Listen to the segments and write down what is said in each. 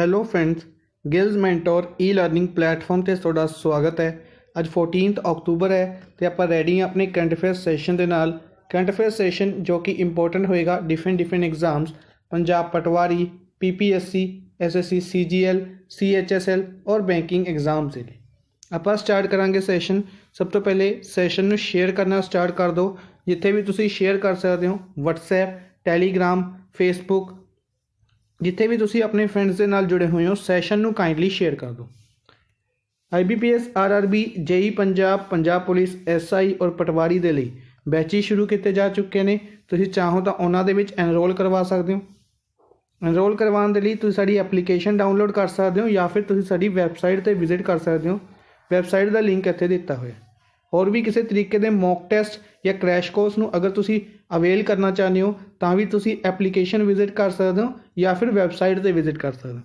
Hello friends, ਗਿਲਜ਼ mentor ਈ learning platform ਤੇ ਤੁਹਾਡਾ ਸਵਾਗਤ ਹੈ। ਅੱਜ 14 ਅਕਤੂਬਰ ਹੈ ਤੇ ਆਪਾਂ ਰੈਡੀ ਹਾਂ ਆਪਣੇ ਕਰੰਟ ਅਫੇਅਰ ਸੈਸ਼ਨ ਦੇ ਨਾਲ। ਕਰੰਟ ਅਫੇਅਰ ਸੈਸ਼ਨ ਜੋ ਕਿ ਇੰਪੋਰਟੈਂਟ ਹੋਏਗਾ ਡਿਫਰੈਂਟ ਐਗਜ਼ਾਮਸ, ਪੰਜਾਬ ਪਟਵਾਰੀ, PPSC, SSC, CGL, CHSL ਔਰ ਬੈਂਕਿੰਗ ਐਗਜ਼ਾਮਸ ਦੇ ਲਈ ਆਪਾਂ ਸਟਾਰਟ ਕਰਾਂਗੇ ਸੈਸ਼ਨ। ਸਭ ਤੋਂ ਪਹਿਲੇ ਸੈਸ਼ਨ ਨੂੰ ਸ਼ੇਅਰ ਕਰਨਾ ਸਟਾਰਟ ਕਰ ਦਿਓ। ਜਿੱਥੇ ਵੀ ਤੁਸੀਂ ਸ਼ੇਅਰ ਕਰ ਸਕਦੇ ਹੋ, WhatsApp, Telegram, Facebook, ਜਿੱਥੇ ਵੀ ਤੁਸੀਂ ਆਪਣੇ ਫਰੈਂਡਸ ਦੇ ਨਾਲ ਜੁੜੇ ਹੋਏ ਹੋ, ਸੈਸ਼ਨ ਨੂੰ ਕਾਈਂਡਲੀ ਸ਼ੇਅਰ ਕਰ ਦਿਓ। IBPS, RRB, JEE Punjab, Punjab police, SI ਔਰ ਪਟਵਾਰੀ ਦੇ ਲਈ ਬੈਚਿਸ ਸ਼ੁਰੂ ਕੀਤੇ ਜਾ ਚੁੱਕੇ ਨੇ। ਤੁਸੀਂ ਚਾਹੋ ਤਾਂ ਉਹਨਾਂ ਦੇ ਵਿੱਚ ਐਨਰੋਲ ਕਰਵਾ ਸਕਦੇ ਹੋ। ਐਨਰੋਲ ਕਰਵਾਉਣ ਦੇ ਲਈ ਤੁਸੀਂ ਸਾਡੀ ਐਪਲੀਕੇਸ਼ਨ ਡਾਊਨਲੋਡ ਕਰ ਸਕਦੇ ਹੋ ਜਾਂ ਫਿਰ ਤੁਸੀਂ ਸਾਡੀ ਵੈਬਸਾਈਟ 'ਤੇ ਵਿਜ਼ਿਟ ਕਰ ਸਕਦੇ ਹੋ। ਵੈਬਸਾਈਟ ਦਾ ਲਿੰਕ ਇੱਥੇ ਦਿੱਤਾ ਹੋਇਆ। ਹੋਰ ਵੀ ਕਿਸੇ ਤਰੀਕੇ ਦੇ ਮੌਕ ਟੈਸਟ ਜਾਂ ਕ੍ਰੈਸ਼ ਕੋਰਸ ਨੂੰ ਅਗਰ ਤੁਸੀਂ ਅਵੇਲ ਕਰਨਾ ਚਾਹੁੰਦੇ ਹੋ ਤਾਂ ਵੀ ਤੁਸੀਂ ਐਪਲੀਕੇਸ਼ਨ ਵਿਜ਼ਿਟ ਕਰ ਸਕਦੇ ਹੋ ਜਾਂ ਫਿਰ ਵੈਬਸਾਈਟ 'ਤੇ ਵਿਜ਼ਿਟ ਕਰ ਸਕਦੇ ਹੋ।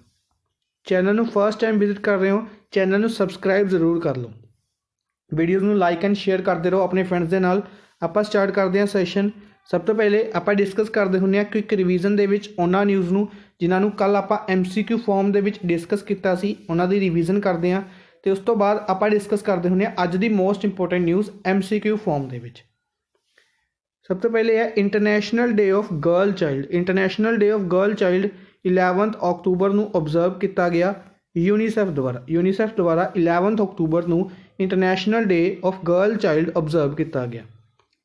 ਚੈਨਲ ਨੂੰ ਫਸਟ ਟਾਈਮ ਵਿਜ਼ਿਟ ਕਰ ਰਹੇ ਹੋ, ਚੈਨਲ ਨੂੰ ਸਬਸਕ੍ਰਾਈਬ ਜ਼ਰੂਰ ਕਰ ਲਓ। ਵੀਡੀਓਜ਼ ਨੂੰ ਲਾਈਕ ਐਂਡ ਸ਼ੇਅਰ ਕਰਦੇ ਰਹੋ ਆਪਣੇ ਫਰੈਂਡਸ ਦੇ ਨਾਲ। ਆਪਾਂ ਸਟਾਰਟ ਕਰਦੇ ਹਾਂ ਸੈਸ਼ਨ। ਸਭ ਤੋਂ ਪਹਿਲੇ ਆਪਾਂ ਡਿਸਕਸ ਕਰਦੇ ਹੁੰਦੇ ਹਾਂ ਕੁਇਕ ਰਿਵੀਜ਼ਨ ਦੇ ਵਿੱਚ ਉਹਨਾਂ ਨਿਊਜ਼ ਨੂੰ ਜਿਨ੍ਹਾਂ ਨੂੰ ਕੱਲ੍ਹ ਆਪਾਂ MCQ ਫਾਰਮ ਦੇ ਵਿੱਚ ਡਿਸਕਸ ਕੀਤਾ ਸੀ, ਉਹਨਾਂ ਦੀ ਰਿਵੀਜ਼ਨ ਕਰਦੇ ਹਾਂ। ਅਤੇ ਉਸ ਤੋਂ ਬਾਅਦ ਆਪਾਂ ਡਿਸਕਸ ਕਰਦੇ ਹੁੰਦੇ ਹਾਂ ਅੱਜ ਦੀ most important news MCQ form ਦੇ ਵਿੱਚ। ਸਭ ਤੋਂ ਪਹਿਲੇ ਹੈ international day of girl child. International day of girl child 11 ਅਕਤੂਬਰ ਨੂੰ ਓਬਜ਼ਰਵ ਕੀਤਾ ਗਿਆ ਯੂਨੀਸੈਫ ਦੁਆਰਾ। ਯੂਨੀਸੈਫ ਦੁਆਰਾ 11 ਅਕਤੂਬਰ ਨੂੰ international day of girl child observe ਕੀਤਾ ਗਿਆ,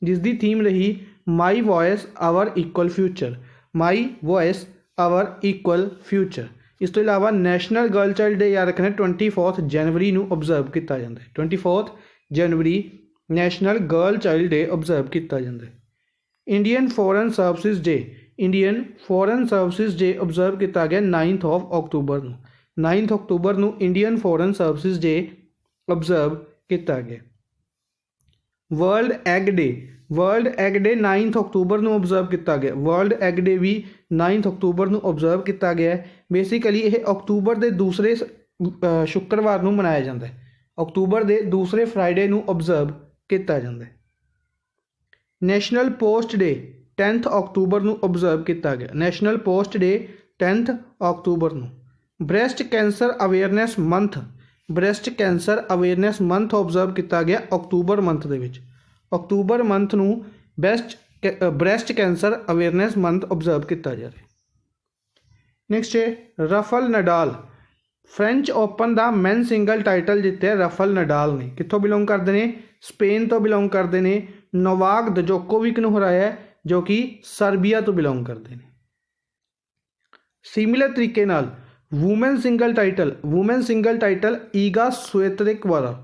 ਜਿਸ ਦੀ ਥੀਮ ਰਹੀ my voice our equal future. My voice our equal future. ਇਸ ਤੋਂ ਇਲਾਵਾ ਨੈਸ਼ਨਲ ਗਰਲ ਚਾਈਲਡ ਡੇ ਯਾਦ ਰੱਖਣਾ 24 ਜਨਵਰੀ ਨੂੰ ਓਬਜ਼ਰਵ ਕੀਤਾ ਜਾਂਦਾ ਹੈ। 24 ਜਨਵਰੀ ਨੈਸ਼ਨਲ ਗਰਲ ਚਾਈਲਡ ਡੇ ਓਬਜ਼ਰਵ ਕੀਤਾ ਜਾਂਦਾ ਹੈ। ਇੰਡੀਅਨ ਫੋਰਨ ਸਰਵਿਸਿਜ਼ ਡੇ। ਇੰਡੀਅਨ ਫੋਰਨ ਸਰਵਿਸਿਜ਼ ਡੇ ਓਬਜ਼ਰਵ ਕੀਤਾ ਗਿਆ 9 ਅਕਤੂਬਰ ਨੂੰ। 9 ਅਕਤੂਬਰ ਨੂੰ ਇੰਡੀਅਨ ਫੋਰਨ ਸਰਵਿਸਿਜ਼ ਡੇ ਓਬਜ਼ਰਵ ਕੀਤਾ ਗਿਆ। ਵਰਲਡ ਐਗ ਡੇ। ਵਰਲਡ ਐਗ ਡੇ 9 ਅਕਤੂਬਰ ਨੂੰ ਓਬਜ਼ਰਵ ਕੀਤਾ ਗਿਆ। ਵਰਲਡ ਐਗ ਡੇ ਵੀ 9 ਅਕਤੂਬਰ ਨੂੰ ਓਬਜ਼ਰਵ ਕੀਤਾ ਗਿਆ ਹੈ। ਬੇਸਿਕਲੀ ਇਹ ਅਕਤੂਬਰ ਦੇ ਦੂਸਰੇ ਸ਼ੁੱਕਰਵਾਰ ਨੂੰ ਮਨਾਇਆ ਜਾਂਦਾ ਹੈ। ਅਕਤੂਬਰ ਦੇ ਦੂਸਰੇ ਫਰਾਈਡੇ ਨੂੰ ਓਬਜ਼ਰਵ ਕੀਤਾ ਜਾਂਦਾ ਹੈ। ਨੈਸ਼ਨਲ ਪੋਸਟ ਡੇ 10 ਅਕਤੂਬਰ ਨੂੰ ਓਬਜ਼ਰਵ ਕੀਤਾ ਗਿਆ। ਨੈਸ਼ਨਲ ਪੋਸਟ ਡੇ 10 ਅਕਤੂਬਰ ਨੂੰ। Breast cancer awareness month. Breast cancer awareness month observe ਕੀਤਾ ਗਿਆ ਅਕਤੂਬਰ ਮੰਥ ਦੇ ਵਿੱਚ। ਅਕਤੂਬਰ ਮੰਥ ਨੂੰ breast cancer awareness month observe ਕੀਤਾ ਜਾ ਰਿਹਾ। ਨੈਕਸਟ ਹੈ ਰਫਲ ਨਡਾਲ। ਫ੍ਰੈਂਚ ਓਪਨ ਦਾ ਮੈਨ ਸਿੰਗਲ ਟਾਈਟਲ ਜਿੱਤਿਆ ਰਫਲ ਨਡਾਲ ਨੇ। ਕਿੱਥੋਂ ਬਿਲੋਂਗ ਕਰਦੇ ਨੇ? ਸਪੇਨ ਤੋਂ ਬਿਲੋਂਗ ਕਰਦੇ ਨੇ। ਨੋਵਾਕ ਦਜੋਕੋਵਿਕ ਨੂੰ ਹਰਾਇਆ ਜੋ ਕਿ ਸਰਬੀਆ ਤੋਂ ਬਿਲੋਂਗ ਕਰਦੇ ਨੇ। ਸਿਮਿਲਰ ਤਰੀਕੇ ਨਾਲ ਵੂਮੈਨ ਸਿੰਗਲ ਟਾਈਟਲ ਈਗਾ ਸਵੀਅਤੇਕ ਦੁਆਰਾ।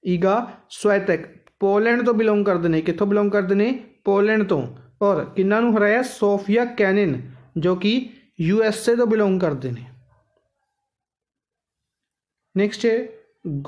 ਈਗਾ ਸਵੀਅਤੇਕ ਪੋਲੈਂਡ ਤੋਂ ਬਿਲੋਂਗ ਕਰਦੇ ਨੇ। ਕਿੱਥੋਂ ਬਿਲੋਂਗ ਕਰਦੇ ਨੇ? ਪੋਲੈਂਡ ਤੋਂ। ਔਰ ਕਿਹਨਾਂ ਨੂੰ ਹਰਾਇਆ? ਸੋਫੀਆ ਕੈਨਿਨ ਜੋ ਕਿ USA ਤੋਂ ਬਿਲੋਂਗ ਕਰਦੇ ਨੇ। ਨੈਕਸਟ ਹੈ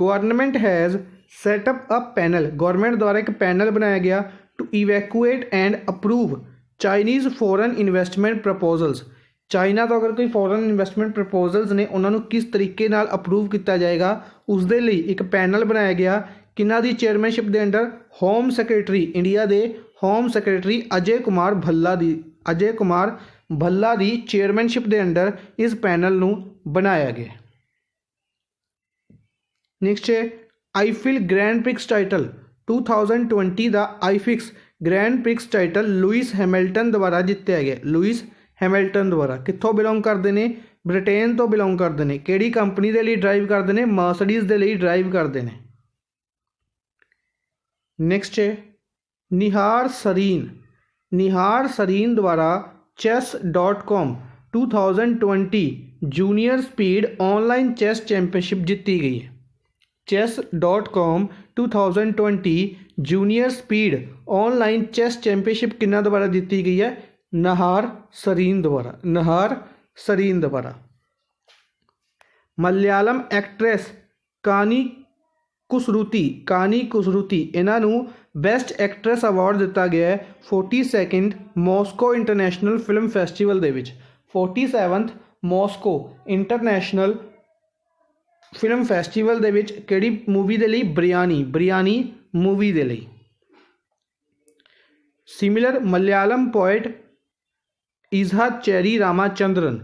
government has set up a panel. Government ਦੁਆਰਾ ਇੱਕ ਪੈਨਲ ਬਣਾਇਆ ਗਿਆ to evacuate and approve Chinese foreign investment proposals. China ਤੋਂ ਅਗਰ ਕੋਈ ਫੋਰਨ ਇਨਵੈਸਟਮੈਂਟ ਪ੍ਰਪੋਜ਼ਲਸ ਨੇ ਉਹਨਾਂ ਨੂੰ ਕਿਸ ਤਰੀਕੇ ਨਾਲ ਅਪਰੂਵ ਕੀਤਾ ਜਾਏਗਾ, ਉਸ ਦੇ ਲਈ ਇੱਕ ਪੈਨਲ ਬਣਾਇਆ ਗਿਆ। ਕਿਹਨਾਂ ਦੀ ਚੇਅਰਮੈਨਸ਼ਿਪ ਦੇ ਅੰਡਰ? ਹੋਮ ਸੈਕਟਰੀ, ਇੰਡੀਆ ਦੇ ਹੋਮ ਸੈਕਟਰੀ ਅਜੇ ਕੁਮਾਰ ਭੱਲਾ ਦੀ ਚੇਅਰਮੈਨਸ਼ਿਪ ਦੇ ਅੰਡਰ ਇਸ ਪੈਨਲ ਨੂੰ ਬਣਾਇਆ ਗਿਆ। ਨੈਕਸਟ ਹੈ ਆਈਫਿਲ ਗ੍ਰੈਂਡ ਪ੍ਰਿਕਸ ਟਾਈਟਲ 2020 ਦਾ ਆਈਫਿਕਸ Grand Prix title Lewis Hamilton ਦੁਆਰਾ ਜਿੱਤਿਆ ਗਿਆ। ਲੂਇਸ ਹੈਮਿਲਟਨ ਦੁਆਰਾ। ਕਿੱਥੋਂ ਬਿਲੋਂਗ ਕਰਦੇ ਨੇ? ਬ੍ਰਿਟੇਨ ਤੋਂ ਬਿਲੋਂਗ ਕਰਦੇ ਨੇ। ਕਿਹੜੀ ਕੰਪਨੀ ਦੇ ਲਈ ਡਰਾਈਵ ਕਰਦੇ ਨੇ? ਮਰਸੀਡੀਜ਼ ਦੇ ਲਈ ਡਰਾਈਵ ਕਰਦੇ ਨੇ। ਨੈਕਸਟ ਹੈ ਨਿਹਾਰ ਸਰੀਨ ਦੁਆਰਾ chess.com 2020 junior speed online chess championship ਜਿੱਤੀ ਗਈ ਹੈ। chess.com 2020 junior speed online chess championship ਕਿਹਨਾਂ ਦੁਆਰਾ ਜਿੱਤੀ ਗਈ ਹੈ? ਨਿਹਾਰ ਸਰੀਨ ਦੁਆਰਾ। ਮਲਿਆਲਮ ਐਕਟਰੈਸ ਕਾਨੀ ਕੁਸਰੂਤੀ ਇਹਨਾਂ ਨੂੰ ਬੈਸਟ ਐਕਟਰੈਸ ਅਵਾਰਡ ਦਿੱਤਾ ਗਿਆ ਹੈ 42nd Moscow international film festival ਦੇ ਵਿੱਚ। 47th Moscow international film festival ਦੇ ਵਿੱਚ ਕਿਹੜੀ ਮੂਵੀ ਦੇ ਲਈ? ਬਰਿਆਨੀ ਮੂਵੀ ਦੇ ਲਈ। ਸਿਮਿਲਰ ਮਲਿਆਲਮ ਪੋਇਟ ਇਜ਼ਹਾਦ ਚੈਰੀ ਰਾਮਾਚੰਦਰਨ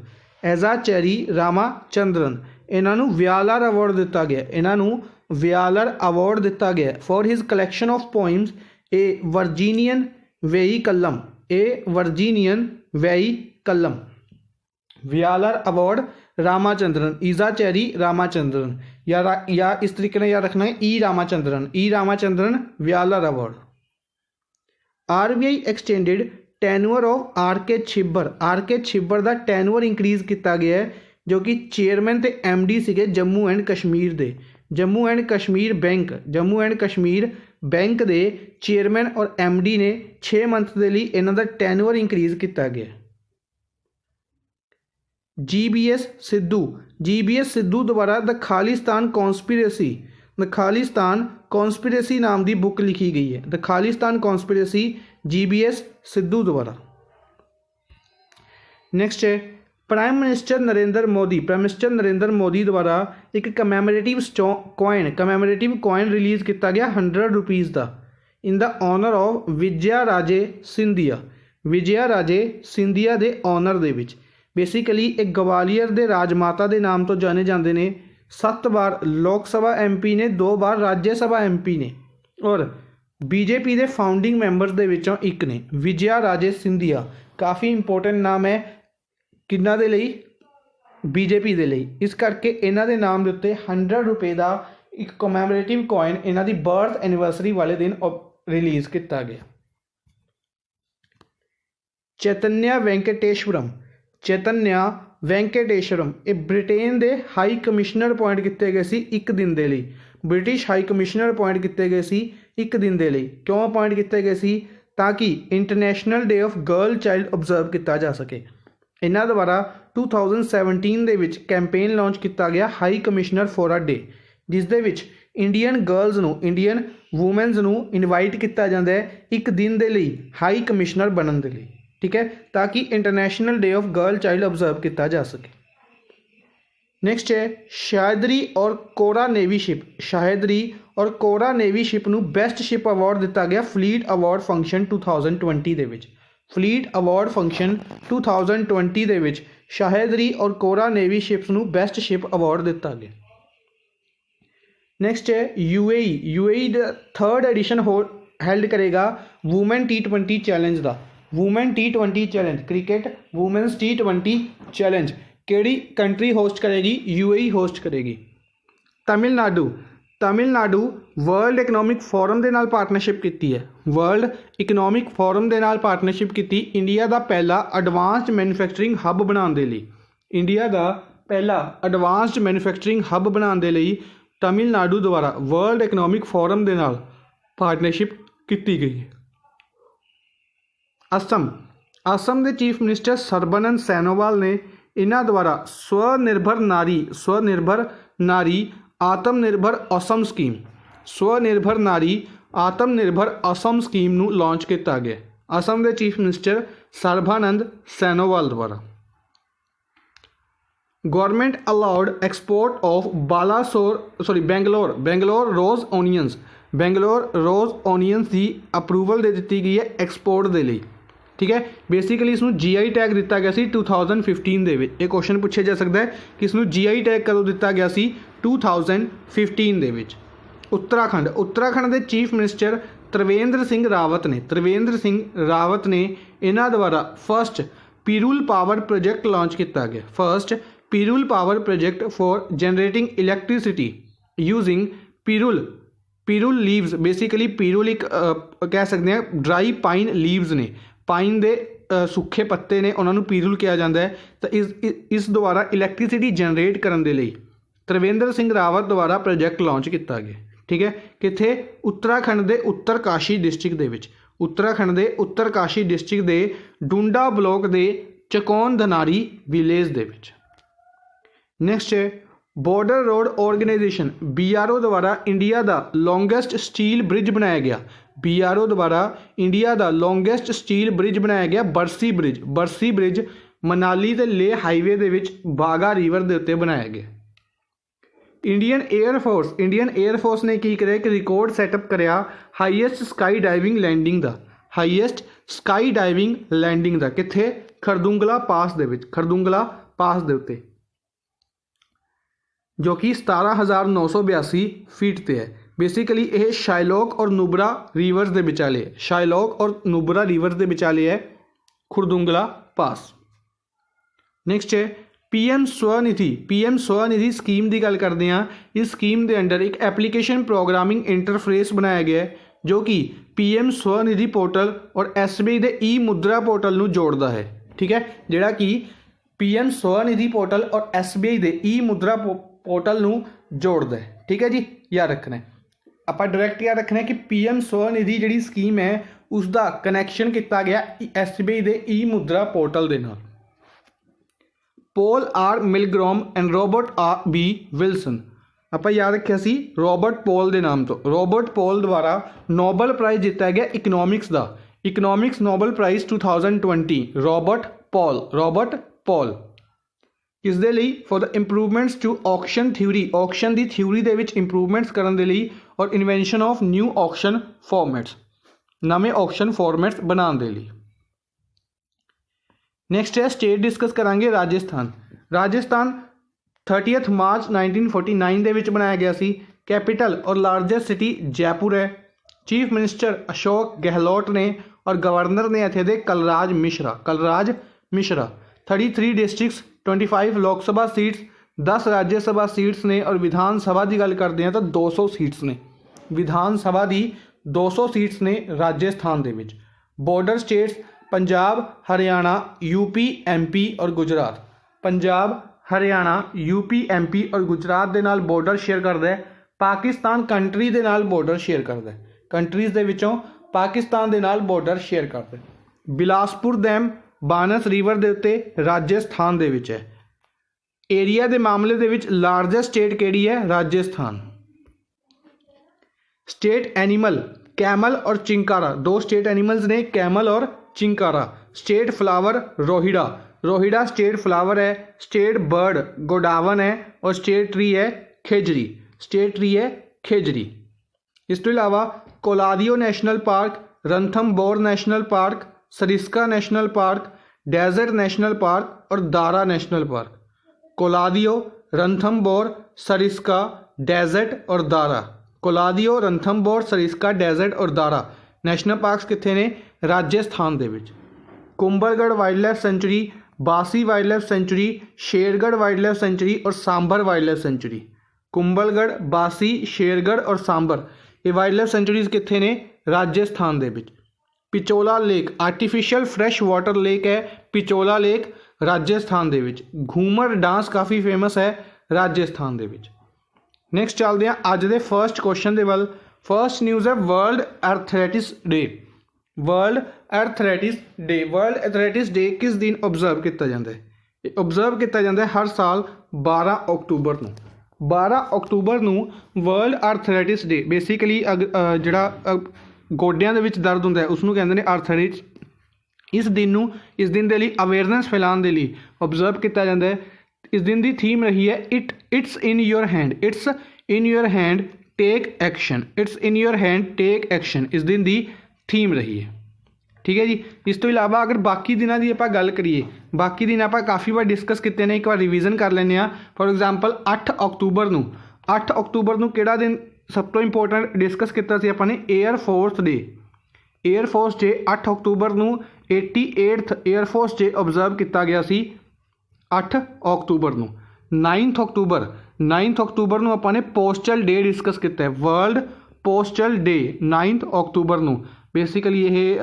ਐਜ਼ਾਚੈਰੀ ਰਾਮਾਚੰਦਰਨ, ਇਹਨਾਂ ਨੂੰ ਵਿਆਲਰ ਅਵਾਰਡ ਦਿੱਤਾ ਗਿਆ, ਇਹਨਾਂ ਨੂੰ ਵਿਆਲਰ ਅਵਾਰਡ ਦਿੱਤਾ ਗਿਆ for his collection of poems a Virginian Veyilkalam, a Virginian Veyilkalam. Vayalar award Ramachandran, Ezhacheri Ramachandran, या इस तरीके ने याद रखना है E Ramachandran Vayalar award. RBI extended tenure of RK Chhibber का टैनुअर इंक्रीज किया गया है, जो कि चेयरमैन ते MD सीगे Jammu and Kashmir they, Jammu and Kashmir bank के चेयरमैन और MD ने 6 मंथ के लिए इन्हों का टैनुअर इंक्रीज किया गया। GBS सिद्धू द्वारा द खालिस्तान कॉन्स्पिरेसी नाम की बुक लिखी गई है, the Khalistan conspiracy GBS Sidhu द्वारा। नेक्स्ट है प्राइम मिनिस्टर नरेंद्र मोदी द्वारा एक कमैमोरेटिव कॉइन रिलीज़ किया गया 100 रुपीज़ का in the honour of Vijaya Raje Scindia के ऑनर दे विच। बेसिकली एक ग्वालियर के राजमाता के नाम तो जाने जाते हैं, 7 बार लोक सभा MP ने, 2 बार राज्य सभा MP ने, और BJP के फाउंडिंग मैंबर्स के विचों एक ने विजया राजे सिंधिया। काफ़ी इंपोर्टेंट नाम है किन्ना दे लई, BJP दे लई, इस करके इन्हां दे नाम दे उत्ते 100 रुपए का एक कमैमोरेटिव कॉइन इन्हां दी बर्थ एनिवर्सरी वाले दिन रिलीज़ किया गया। चैतन्य वेंकटेश्वरम ये ब्रिटेन के हाई कमिश्नर अपॉइंट किए गए सी एक दिन के लिए, ब्रिटिश हाई कमिश्नर अपॉइंट किए गए सी एक दिन के लिए। क्यों अपॉइंट किए गए सी? ताकि international day of girl child observe किया जा सके। इन्हों द्वारा 2017 के कैंपेन लॉन्च किया गया high commissioner for a day, जिस दे विच इंडियन गर्ल्स नू, इंडियन वूमेन्स नू इनवाइट किया जाता है एक दिन के लिए हाई कमिश्नर बनने के लिए, ठीक है, ताकि international day of girl child observe किया जा सके। नेक्स्ट है शायदरी और कोरा नेवी शिप नू बेस्ट शिप अवार्ड दिता गया फ्लीट अवार्ड फंक्शन 2020 दे विच। फ्लीट अवार्ड फंक्शन 2020 दे विच शायदरी और कोरा नेवी शिप्स नू बेस्ट शिप अवार्ड दिता गया। नेक्स्ट है UAE the 3rd edition held करेगा वूमेन T20 चैलेंज का। Women T20 challenge cricket women's T20 challenge केड़ी कंट्री होस्ट करेगी? UAE होस्ट करेगी। तमिलनाडु वर्ल्ड इकनॉमिक फोरम के नाल पार्टनरशिप की है, वर्ल्ड इकनॉमिक फोरम के नाल पार्टनरशिप की इंडिया का पहला एडवांस्ड मैन्युफैक्चरिंग हब बनाने के लिए, इंडिया का पहला एडवांस्ड मैन्युफैक्चरिंग हब बनाने के लिए तमिलनाडु द्वारा वर्ल्ड इकनॉमिक फोरम के नाल पार्टनरशिप की गई है। असम के चीफ मिनिस्टर सर्बानंद सोनोवाल ने इन्हां द्वारा स्वनिर्भर नारी आत्मनिर्भर असम स्कीम नू लॉन्च किया गया असम के चीफ मिनिस्टर सर्बानंद सोनोवाल द्वारा। Government allowed export of Bangalore rose onions की अप्रूवल दे दी गई है एक्सपोर्ट के लिए, ठीक है। बेसिकली इसनू GI टैग दिता गया सी 2015 दे विच। ये क्वेश्चन पूछा जा सकता है कि इसनू GI टैग कदों दिता गया सी 2015 दे विच। उत्तराखंड के चीफ मिनिस्टर त्रिवेंद्र सिंह रावत ने इन्हां द्वारा फर्स्ट पिरुल पावर प्रोजेक्ट लॉन्च किया गया, फर्स्ट पिरुल power project for generating electricity using पिरुल लीव्स। बेसिकली पिरुल एक कह सकते हैं ड्राई पाइन लीव्स ने, पाइन दे सुखे पत्ते ने, उन्होंने पिरुल कहा जाता है। तो इस द्वारा इलैक्ट्रिसिटी जनरेट करने के लिए त्रिवेंद्र सिंह रावत द्वारा प्रोजेक्ट लॉन्च किया गया, ठीक है। कित्थे? उत्तराखंड के उत्तरकाशी डिस्ट्रिक्ट दे विच, उत्तराखंड के उत्तरकाशी डिस्ट्रिक्ट के डूंडा ब्लॉक के चकौन धनारी विलेज दे विच। नेक्स्ट है बॉर्डर रोड ऑर्गेनाइजेशन BRO द्वारा इंडिया का लॉन्गेस्ट स्टील ब्रिज बनाया गया, BRO द्वारा इंडिया का लॉन्गेस्ट स्टील ब्रिज बनाया गया बरसी ब्रिज मनाली ते लेह हाईवे दे विच बागा रिवर के उत्ते बनाया गया। इंडियन एयरफोर्स ने की करिया कि रिकॉर्ड सैटअप करिया हाईएस्ट स्काई डाइविंग लैंडिंग का, कित्थे? खरदुंगला पास दे उत्ते, जो कि 17,982 फीट ते है। बेसिकली यह शायलॉक और नुब्रा रिवर्स के विचाले, शायलॉक और नुब्रा रिवर्स के विचाले है खुरदुंगला पास। नैक्सट है PM Svanidhi. PM Svanidhi scheme की गल करते हैं। इस स्कीम के अंडर एक एप्लीकेशन प्रोग्रामिंग इंटरफेस बनाया गया है जो कि PM स्वनिधि पोर्टल और SBI के ई मुद्रा पोर्टल को जोड़ता है। ठीक है, जोड़ा कि PM स्वनिधि पोर्टल और SBI के ई मुद्रा पोर्टल को जोड़ता है। ठीक है जी, याद रखना है, आप डायरैक्ट याद रखना है कि PM स्वनिधि जी स्कीम है उसका कनैक्शन किया गया SBI के ई मुद्रा पोर्टल के नाल। Paul R Milgrom and Robert B Wilson, आप याद रखिया सी रॉबर्ट पॉल के नाम तो। रॉबर्ट पॉल द्वारा नोबल प्राइज़ जिता गया इकनॉमिक्स का, economics Nobel prize 2020। Robert Paul किस दे लई? For the improvements to auction theory, auction की थ्योरी दे विच इंप्रूवमेंट्स करने के लिए और invention of new auction formats, नवे ऑक्शन फॉर्मेट्स बनाने के लिए। नैक्सट है स्टेट डिस्कस करांगे राजस्थान। राजस्थान 30 मार्च 1949 दे विच बनाया गया सी। कैपिटल और लार्जेस्ट सिटी जयपुर है। चीफ मिनिस्टर अशोक गहलोत ने और गवर्नर ने इत्थे दे कलराज मिश्रा। 33 डिस्ट्रिक्ट्स, 25 लोक सभा सीट्स, 10 राज्य सभा सीट्स ने और विधान सभा की गल करते हैं तो 200 सीट्स ने। विधान सभा की 200 सीट्स ने राजस्थान दे विच। Border states Punjab, Haryana, UP, MP और गुजरात। पंजाब, हरियाणा, UP, MP और गुजरात के नाल बॉर्डर शेयर करता है। पाकिस्तान कंट्री के नाल बॉर्डर शेयर करता है, कंट्रीज़ दे विचों पाकिस्तान के नाल बॉर्डर शेयर करता है। बिलासपुर डैम बानस रिवर के उत्ते राजस्थान दे विच है। एरिया के मामले दे विच लार्जेस्ट स्टेट केड़ी है? राजस्थान। स्टेट एनीमल कैमल और चिंकारा, दो स्टेट एनिमल्स ने, कैमल और chinkara. State flower Rohida state flower है। स्टेट बर्ड गोडावन है और स्टेट ट्री है खेजरी। इस तो इलावा Keoladeo national park, Ranthambore national park, Sariska national park, desert national park और Dara national park. Keoladeo, Ranthambore, Sariska, desert और दारा। कोलादियो, रणथंबोर, सरिस्का, डेजर्ट और दारा नेशनल पार्क्स कित्थे ने? राजस्थान दे विच। Kumbhalgarh wildlife sanctuary, Bassi wildlife sanctuary, Shergarh wildlife century और sambar wild life sanctuary. Kumbhalgarh, बासी, शेरगढ़ और सांभर ये वाइल्ड लाइफ सेंचुरीज कित्थे ने? राजस्थान दे विच। Pichola lake artificial fresh water lake है, पिचोला लेक राजस्थान दे विच। घूमर डांस काफ़ी फेमस है राजस्थान दे विच। नैक्सट चलते हैं अज के फर्स्ट क्वेश्चन के वल। फर्स्ट न्यूज़ है वर्ल्ड एर्थरेटिस डे। वर्ल्ड एर्थरेटिस डे किस दिन ऑब्जर्व किया जाता है? ऑब्जर्व किया जाता है हर साल 12 अक्तूबर को। 12 अक्तूबर को वर्ल्ड एर्थरेटिस डे। बेसिकली जोड़ा गोडियां दे विच दर्द होंदा है उसनूं कहंदे ने आर्थराइटिस। इस दिन के लिए अवेयरनेस फैलाने के लिए ऑब्जर्व किया जाता है। इस दिन की थीम रही है it's in your hand take action. It's in your hand take action इस दिन की थीम रही है। ठीक है जी। इस तो इलावा अगर बाकी दिनों की आप गल करिए, बाकी दिन आप काफ़ी बार डिस्कस किए हैं, एक बार रिविजन कर लें। फॉर एग्जाम्पल 8 अक्तूबर को किहड़ा दिन सब तो इंपोर्टेंट डिस्कस किया सी आपां ने? एयरफोर्स डे 8 अक्तूबर को 88th एयरफोर्स डे ऑब्जर्व किया गया सी 8 अक्तूबर को। 9 अक्तूबर को आपां ने पोस्टल डे डिस्कस किया है, वर्ल्ड पोस्टल डे 9 अक्तूबर को। बेसिकली ये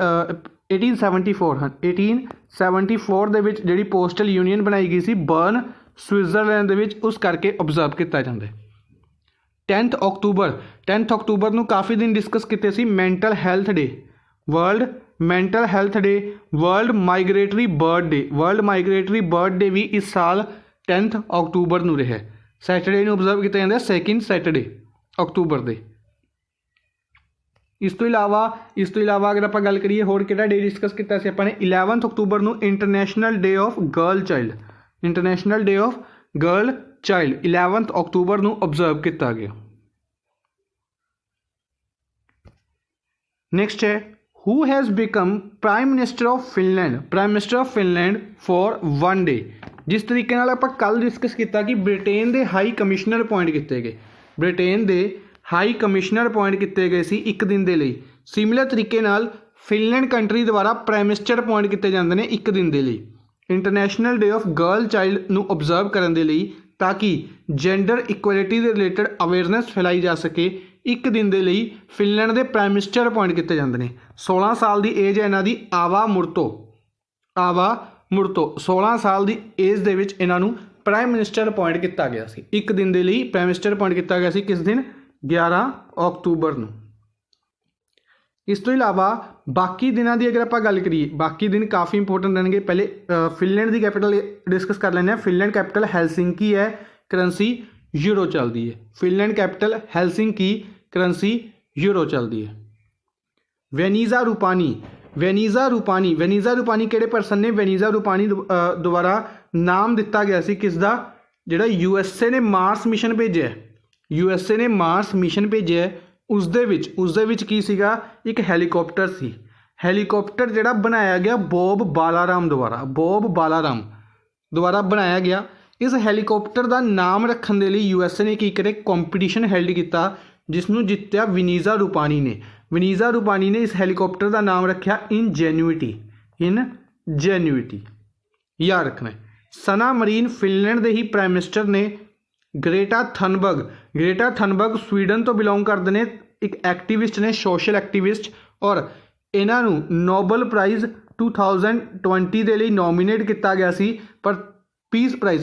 1874 दे विच जिहड़ी पोस्टल यूनियन बनाई गई सी बर्न स्विट्जरलैंड दे विच, उस करके ऑब्जर्व किया जाता है। 10 अक्तूबर को काफ़ी दिन डिस्कस किए सी mental health day, world mental health day, world migratory bird day भी इस साल 10 अक्तूबर को रहा। सैटरडे ऑब्जर्व किया जाता है, सैकेंड सैटरडे अक्तूबर दे। इस तो इलावा अगर आप गल करिए होर किहड़ा डे डिस्कस किया सी आपां ने? 11 अक्तूबर को international day of girl child 11 October को ऑब्जर्व किया गया। नेक्स्ट है who has become prime minister of Finland for 1 day. जिस तरीके नाल आपां कल डिस्कस किया कि ब्रिटेन के हाई कमिश्नर अपॉइंट किए गए, ब्रिटेन के हाई कमिश्नर अपॉइंट किए गए सी एक दिन के लिए, सिमिलर तरीके नाल फिनलैंड कंट्री द्वारा प्राइम मिनिस्टर अपॉइंट किए जाते हैं एक दिन के लिए international day of girl child नूं ऑब्जर्व करने के लिए, ताकि जेंडर इक्वलिटी के रिलेटेड अवेयरनैस फैलाई जा सके। एक दिन के लिए फिनलैंड के प्राइम मिनिस्टर अपॉइंट किए जाते हैं। 16 साल की एज है इन्हां दी। आवा मुर्तो 16 साल की एज दे विच इन्हां नूं प्राइम मिनिस्टर अपॉइंट किया गया सी। एक दिन के लिए प्राइम मिनिस्टर अपॉइंट किया गया सी किस दिन 11 अक्तूबर नूं। इस तो इलावा बाकी दिनों की अगर आप गल करिए, बाकी दिन काफ़ी इंपोर्टेंट रहेंगे। पहले फिनलैंड की कैपिटल डिस्कस कर लें। फिनलैंड कैपिटल हेलसिंकी है, करेंसी यूरो चलती है। Finland capital Helsinki, currency euro चलती है। वेनिज़ा रूपानी किहड़े पर्सन ने? वेनिज़ा रूपानी द्वारा नाम दिता गया सी किसदा? जिहड़ा यूएसए ने मार्स मिशन भेजा है, यूएसए ने मार्स मिशन भेजा है, उसदे विच की सीगा? एक हैलीकॉप्टर सी। हैलीकॉप्टर जिहड़ा बनाया गया बॉब बालाराम द्वारा बनाया गया। इस हैलीकॉप्टर का नाम रखने के लिए यूएसए ने की करे कंपीटीशन हेल्ड किया, जिसनों जित्या विनीजा रूपानी ने। विनीजा रूपानी ने इस हैलीकॉप्टर का नाम रखा इनजेन्युइटी। याद रखना है। सना मरीन फिनलैंड के ही प्राइम मिनिस्टर ने। ग्रेटा थनबर्ग स्वीडन तो बिलोंग करते हैं, एक एक्टिविस्ट ने, सोशल एक्टिविस्ट, और इन्हों नोबल प्राइज़ 2020 के लिए नॉमीनेट किया गया सी, पर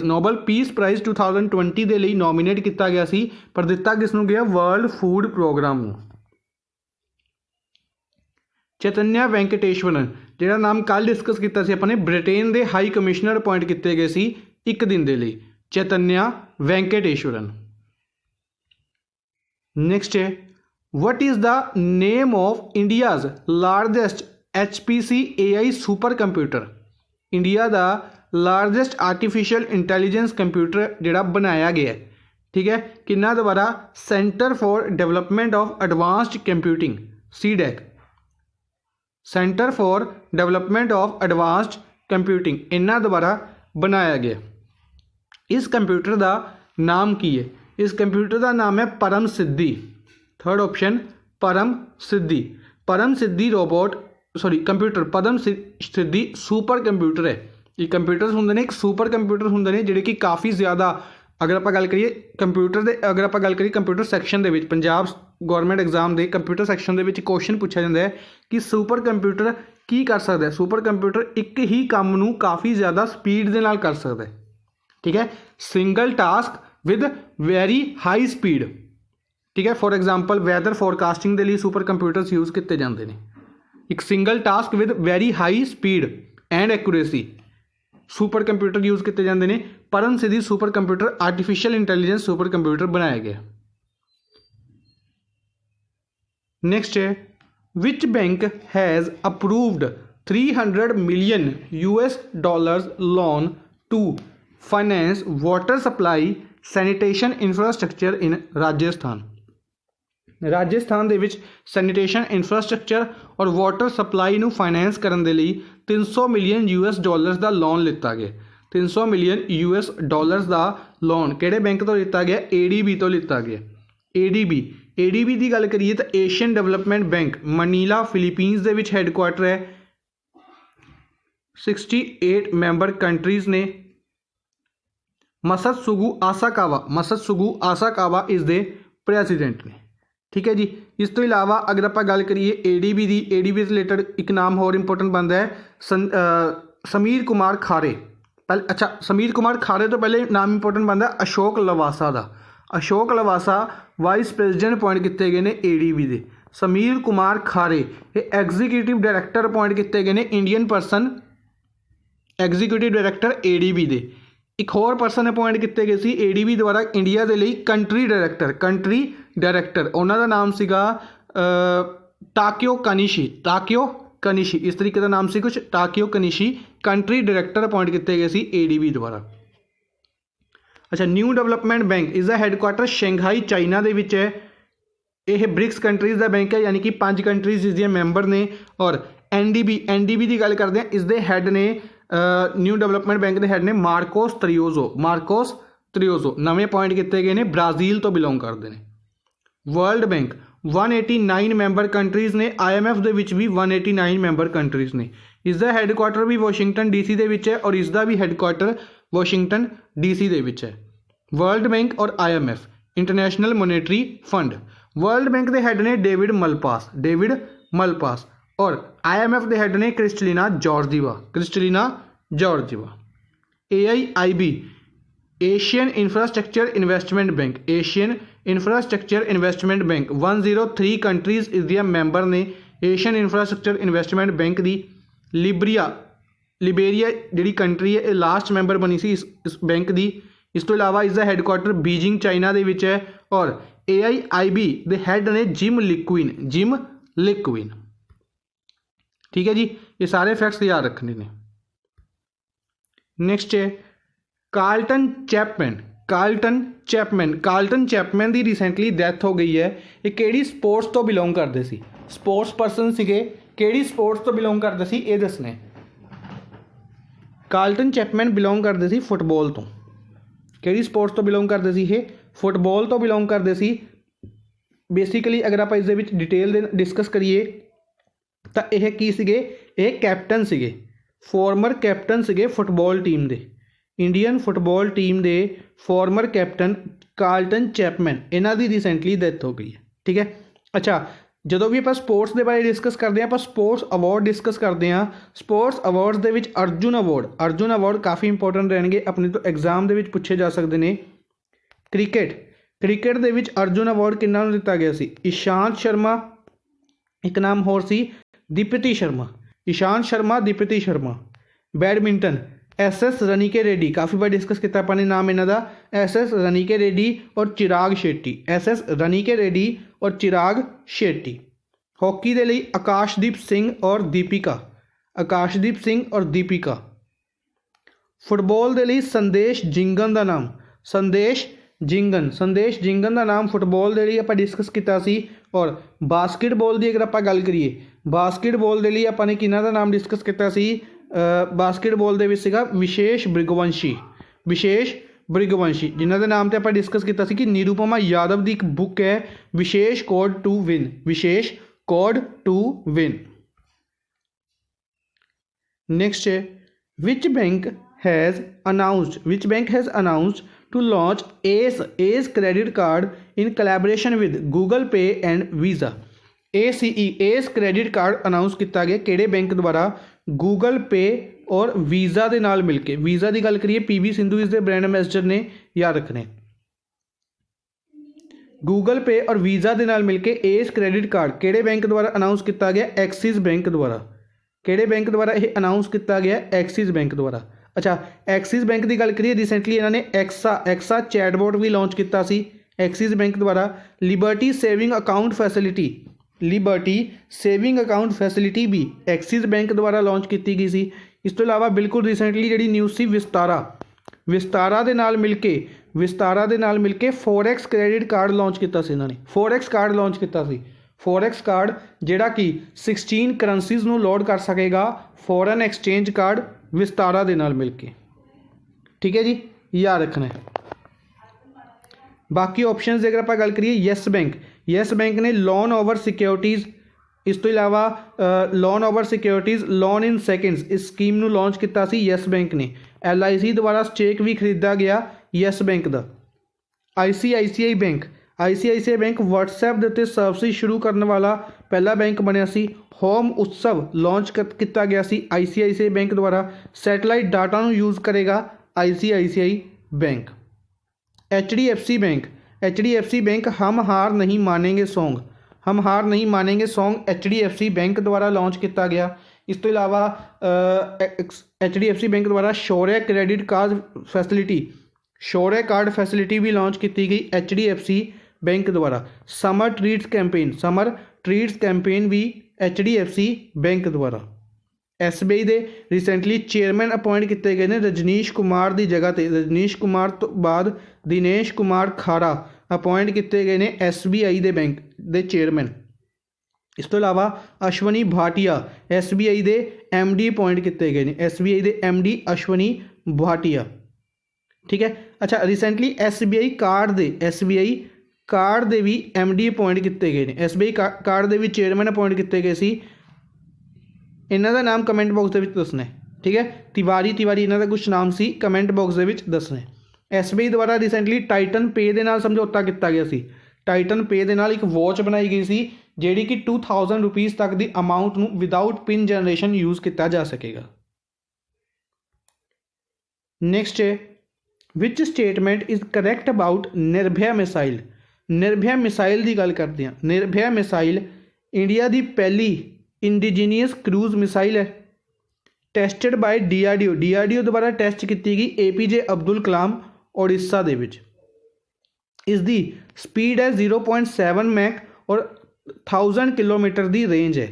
नोबल पीस प्राइज़ 2020 के लिए नॉमीनेट किया गया सी, पर दिता किसनों गया? वर्ल्ड फूड प्रोग्राम नूं। चैतन्य वेंकटेश्वरन, जिहड़ा नाम कल डिस्कस किया सी अपने, ब्रिटेन के हाई कमिश्नर अपॉइंट किए गए सी एक दिन के लिए। चैतन्य वेंकटेश्वरन। नेक्स्ट है, what is the name of India's largest HPC AI super computer? India का लार्जेस्ट आर्टिफिशियल इंटैलीजेंस कंप्यूटर जिहड़ा बनाया गया है, ठीक है, किन्ना द्वारा? Centre for development of advanced computing, CDEC, centre for development of advanced computing, इन्हां द्वारा बनाया गया। इस कंप्यूटर का नाम की है? इस कंप्यूटर का नाम है परम सिद्धि। थर्ड ऑप्शन परम सिद्धि रोबोट कंप्यूटर परम सिद्धि सुपर कंप्यूटर है। ये कंप्यूटर्स होंगे ने, एक सुपर कंप्यूटर होंगे ने जिहड़े कि काफ़ी ज़्यादा, अगर आप गल करिए कंप्यूटर दे, अगर आप गल करिए कंप्यूटर सैक्शन दे विच पंजाब गौरमेंट एग्जाम के computer section they which question पूछा जाता है कि सुपर कंप्यूटर की कर सकता है? सुपर कंप्यूटर एक ही काम नूं काफ़ी ज़्यादा स्पीड दे नाल कर सकता है, ठीक है, single task with very high speed, ठीक है। फॉर एग्जाम्पल वैदर फोरकास्टिंग के लिए सुपर कंप्यूटर्स यूज़ किए जाते हैं। एक single task with very high speed and accuracy super computer use किए जाते हैं। Param Siddhi super computer artificial intelligence super computer बनाया गया। नेक्स्ट है, which bank has approved $300 million loan to finance water supply sanitation infrastructure in Rajasthan? Rajasthan दे विच sanitation infrastructure और water supply नूं फाइनेंस करने के लिए $300 मिलियन का लोन लिता गया। $300 मिलियन का लोन किहड़े बैंक तो लिता गया? ADB तो लिता गया। ADB की गल करिए तो Asian development bank, Manila Philippines दे विच हैडकुआटर है। 68 मैंबर कंट्रीज़ ने। मसत्सुगु आसाकावा इज दे प्रेसिडेंट ने, ठीक है जी। इस तो इलावा अगर आप गल करिए ADB से रिलेटेड एक नाम होर इंपोर्टेंट बनता है समीर कुमार खारे। समीर कुमार खारे तो पहले नाम इंपोर्टेंट बनता है अशोक लवासा का। Ashok Lavasa vice president appoint किए गए हैं ADB के। समीर कुमार खारे ये एग्जीक्यूटिव डायरैक्टर अपॉइंट किए गए हैं, Indian person executive director ADB के। एक होर पर्सन अपॉइंट किए गए सी ADB द्वारा इंडिया के लिए कंट्री डायरैक्टर उन्होंने नाम सीगा टाकियो कनिशी इस तरीके का नाम सी कुछ, टाकियो कनिशी कंट्री डायरैक्टर अपॉइंट किए गए सी ADB द्वारा। अच्छा, न्यू डेवलपमेंट बैंक इस दा हैडकुआटर शंघाई चाइना दे विच है। यह ब्रिक्स कंट्रीज़ का बैंक है, यानी कि 5 कंट्रीज़ इसदियां मैंबर ने। और NDB की गल करते हैं, इसके हैड ने न्यू डेवलपमेंट बैंक के हैड ने मार्कोस त्रियोजो नवे अपॉइंट किए गए हैं, ब्राज़ील तो बिलोंग करते हैं। वर्ल्ड बैंक 189 मैंबर कंट्रीज़ ने, IMF ਦੇ ਵਿੱਚ ਵੀ 189 मैंबर कंट्रीज़ ने। इसका हैडकुआटर भी वाशिंगटन DC ਦੇ ਵਿੱਚ है और इसका भी हैडकुआटर वाशिंगटन DC ਦੇ ਵਿੱਚ है। वर्ल्ड बैंक और IMF international monetary fund. World bank के हैड ने डेविड मलपास और IMF के हैड ने Kristalina Georgieva. AIIB Asian infrastructure investment bank 103 countries इस दियां मैंबर ने एशियन इंफ्रास्ट्रक्चर इन्वेस्टमेंट बैंक की। लिबेरिया जिहड़ी कंट्री है, लास्ट मैंबर बनी सी इस बैंक की। इस तो इलावा इसका हैडकुआटर बीजिंग चाइना दे विच है और AIIB दे हैड ने जिम लिक्विन। ठीक है जी, ये सारे फैक्ट्स याद रखने ने। नेक्स्ट है कार्लटन चैपमैन की रिसेंटली डैथ हो गई है। ये किहड़ी स्पोर्ट्स तो बिलोंग करते सी, स्पोर्ट्स पर्सन सीगे, किहड़ी स्पोर्ट्स तो बिलोंग करते सी ये दसने। कार्लटन चैपमैन बिलोंग करते सी फुटबॉल तो। किहड़ी स्पोर्ट्स तो बिलोंग करते सी, ये फुटबॉल तो बिलोंग करते सी। बेसिकली अगर आप इस डिटेल डिस्कस करिए तो यह की सीगे, ये कैप्टन सीगे, फॉर्मर कैप्टन सीगे फुटबॉल टीम के, इंडियन फुटबॉल टीम के फॉर्मर कैप्टन कार्लटन चैपमैन, इन्हों की रिसेंटली डैथ हो गई है। ठीक है, अच्छा जो भी आप स्पोर्ट्स के बारे डिस्कस करते हैं, आप स्पोर्ट्स अवार्ड डिस्कस करते हैं। स्पोर्ट्स अवार्ड्स के विच अर्जुन अवार्ड काफ़ी इंपोर्टेंट रहेंगे, अपने तो एग्जाम के विच पूछे जा सकते हैं। क्रिकेट के विच अर्जुन अवार्ड किन्ना नूं दिता गया सी, ईशांत शर्मा, एक नाम होर सी दीप्ति शर्मा। बैडमिंटन SS रनिके रेड्डी, काफ़ी बार डिस्कस किया अपने नाम इन्हों का, SS रनिके रेड्डी और चिराग शेट्टी। हॉकी के लिए आकाशदीप सिंह और दीपिका। फुटबॉल के लिए संदेश जिंगन का नाम फुटबॉल के लिए आप डिस्कस किया सी। और बास्केटबॉल की अगर आप गल करिए, बास्केटबॉल के लिए आपने किन्हां दा नाम डिस्कस किया सी, बास्केटबॉल के विच सीगा विशेष भृगवंशी जिन्हां दे नाम ते आप डिस्कस किया सी कि निरुपमा यादव की एक बुक है विशेष कोड टू विन। नेक्स्ट है which bank has announced to launch ACE credit card in collaboration with Google Pay and Visa। ACE credit card announce किया गया किहड़े बैंक द्वारा, गूगल पे और वीज़ा के नाल मिलके। वीज़ा की गल करिए PV सिंधु इसके ब्रांड एम्बेसडर ने, याद रखने। गूगल पे और वीज़ा के नाल मिलके ACE क्रेडिट कार्ड किहड़े बैंक द्वारा अनाउंस किया गया, एक्सिस बैंक द्वारा। किहड़े बैंक द्वारा यह अनाउंस किया गया, एक्सिस बैंक द्वारा। अच्छा एक्सिस बैंक की गल करिए, रिसेंटली इन्होंने एक्सा चैटबॉट भी लॉन्च किया सी एक्सिस बैंक द्वारा। लिबर्टी सेविंग अकाउंट फैसिलिटी भी एक्सिस बैंक द्वारा लॉन्च की गई सी। इस तो इलावा बिल्कुल रिसेंटली जी न्यूज़ सी विस्तारा दे नाल मिलके फॉरेक्स क्रेडिट कार्ड लॉन्च किया सी। इन्होंने फॉरेक्स कार्ड जिहड़ा कि 16 करंसीज़ नूं लोड कर सकेगा, फॉरन एक्सचेंज कार्ड विस्तारा दे नाल मिलके। ठीक है जी, याद रखना है। बाकी ऑप्शंस अगर आप गल करिए, येस बैंक ने लोन ओवर सिक्योरिटीज़, इस तो इलावा लोन इन सेकेंड्स इस स्कीम नूं लॉन्च किया सी येस बैंक ने। LIC द्वारा स्टेक भी खरीदा गया येस बैंक का। ICICI बैंक WhatsApp के उत्ते सर्विस शुरू करने वाला पहला बैंक बनया सी। होम उत्सव लॉन्च किया गया सी ICICI बैंक द्वारा। सैटेलाइट डाटा नूं यूज़ करेगा ICICI बैंक। HDFC बैंक हम हार नहीं मानेंगे सॉन्ग HDFC बैंक द्वारा लॉन्च किया गया। इस तो इलावा HDFC बैंक द्वारा शौर्य कार्ड फैसिलिटी भी लॉन्च की गई HDFC बैंक द्वारा। समर ट्रीट्स कैंपेन भी HDFC बैंक द्वारा। SBI दे रिसेंटली चेयरमैन अपॉइंट किए गए हैं रजनीश कुमार की जगह पर। रजनीश कुमार तो बाद दिनेश कुमार खारा अपॉइंट किए गए हैं SBI दे बैंक दे चेयरमैन। इस तो इलावा अश्वनी भाटिया SBI के MD अपॉइंट किए गए हैं, SBI के MD अश्वनी भाटिया। ठीक है। अच्छा, रिसेंटली SBI कार्ड के भी MD अपॉइंट किए गए हैं। SBI कार्ड के भी चेयरमैन अपॉइंट किए गए सी। इन्हों का नाम कमेंट बॉक्स के दसना है। ठीक है, तिवारी इन्हों का कुछ नाम से कमेंट बॉक्स के दसना है। SBI द्वारा रिसेंटली टाइटन पे के नाल समझौता किया गया सी। टाइटन पे के नाल एक वॉच बनाई गई सी जिहड़ी कि 2000 रुपीज़ तक की अमाउंट नूं विदाउट पिन जनरेशन यूज किया जा सकेगा। नैक्सट है, which statement is correct about Nirbhaya missile. Nirbhaya missile की गल करते हैं। निर्भया मिसाइल इंडिया की पहली इंडिजीनियस क्रूज मिसाइल है। टैसटिड बाय DRDO द्वारा टैसट की गई APJ अब्दुल कलाम उड़ीसा दे विच। इसकी स्पीड है 0.7 मैक और 1000 किलोमीटर की रेंज है।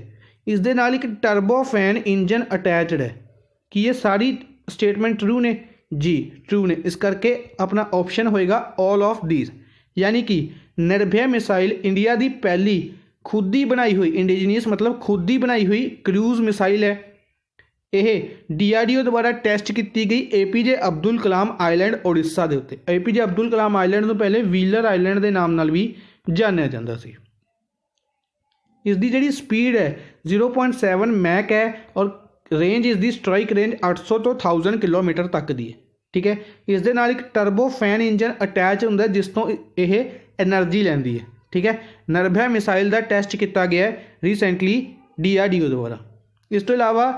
इस दे नाल एक टर्बोफैन इंजन अटैचड है। कि ये सारी स्टेटमेंट ट्रू ने? जी ट्रू ने। इस करके अपना ऑप्शन होएगा ऑल ऑफ दीज। यानी कि निर्भया मिसाइल इंडिया की पहली खुद ही बनाई हुई, इंडिजीनियस मतलब खुद ही बनाई हुई क्रूज मिसाइल है। यह DRDO द्वारा टैसट की गई APJ अब्दुल कलाम आइलैंड उड़ीसा के उत्ते। APJ अब्दुल कलाम आइलैंड तो पहले व्हीलर आइलैंड के नाम नाल भी जानिया जाता सी। इसकी जी स्पीड है 0.7 मैक है और रेंज इसकी स्ट्राइक रेंज 800 तो 1000 किलोमीटर तक की है। ठीक है। इस दे नाल एक टर्बोफैन इंजन अटैच होंदा है जिस तो यह एनर्जी लैंदी है। ठीक है। निर्भया मिसाइल का टैसट किया गया है रिसेंटली DRDO द्वारा। इस तो इलावा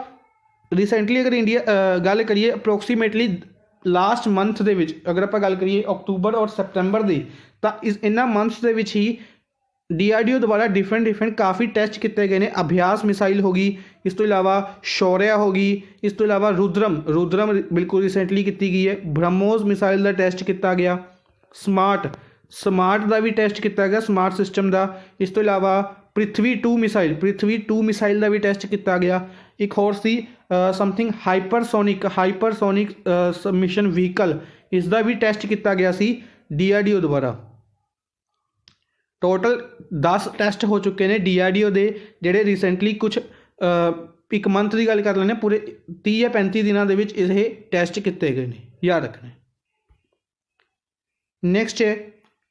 रिसेंटली अगर इंडिया गल करिए अप्रोक्सीमेटली लास्ट मंथ दे विच अगर आप गल करिए अक्तूबर और सितंबर की, तो इन्होंने मंथ्स के ही DRDO द्वारा डिफरेंट काफ़ी टैसट किए गए हैं। अभ्यास मिसाइल होगी, इस तो इलावा शौर्या होगी, इस तो इलावा रुद्रम बिल्कुल रिसेंटली की गई है। ब्रह्मोस मिसाइल का टैसट किया गया। स्मार्ट का भी टैसट किया गया, स्मार्ट सिस्टम का। इस तो इलावा पृथ्वी 2 मिसाइल का भी टैसट किया गया। एक होर see something hypersonic submission vehicle, इसका भी टैसट किया गया सी DRDO द्वारा। टोटल 10 टैसट हो चुके हैं DRDO के, जोड़े रिसेंटली कुछ एक मंथ की गल कर लें, पूरे 30 या 35 दिनों के ये टैसट किए गए हैं, याद रखना। नैक्सट है,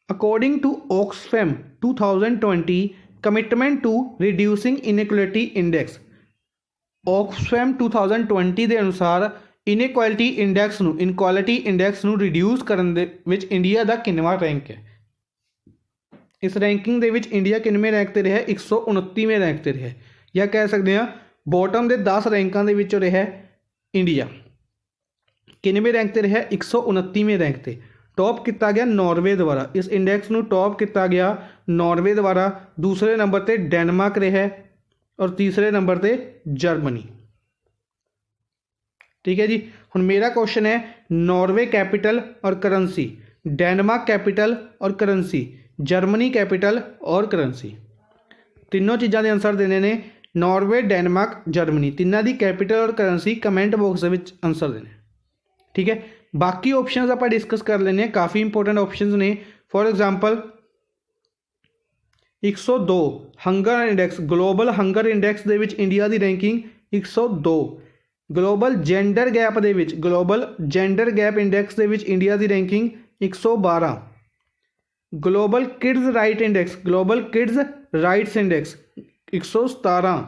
according to Oxfam 2020 commitment to reducing inequality index. Oxfam 2020 के अनुसार इनइक्वलिटी इंडेक्स नू रिड्यूस करने दे विच इंडिया का किनवा रैंक है। इस रैंकिंग दे विच इंडिया किनवें रैंक पर रहा? 129वें रैंक पर रहा, या कह सकते हैं बॉटम के 10 रैंकों के विचों रहा इंडिया। किनवें रैंक पर रहा? 129वें रैंक पर। टॉप किया गया नॉर्वे द्वारा। इस इंडेक्स नू टॉप किया गया नॉर्वे द्वारा। दूसरे नंबर पर डेनमार्क रहा और तीसरे नंबर पर जर्मनी। ठीक है जी। हुण मेरा क्वेश्चन है, नॉर्वे कैपिटल और करेंसी, डेनमार्क कैपिटल और करेंसी, जर्मनी कैपिटल और करेंसी, तीनों चीज़ों के आंसर देने ने। नॉर्वे, डेनमार्क, जर्मनी, तीनों की कैपिटल और करेंसी कमेंट बॉक्स में आंसर देने। ठीक है। बाकी ऑप्शंस आप डिस्कस कर लेने, काफ़ी इंपोर्टेंट ऑप्शंस ने। For example 102 hunger index, global hunger index दे विच इंडिया की रैंकिंग 102। ग्लोबल जेंडर गैप दे विच, ग्लोबल जेंडर गैप इंडेक्स दे विच इंडिया की ranking 112। Global kids right index, global kids rights index 117।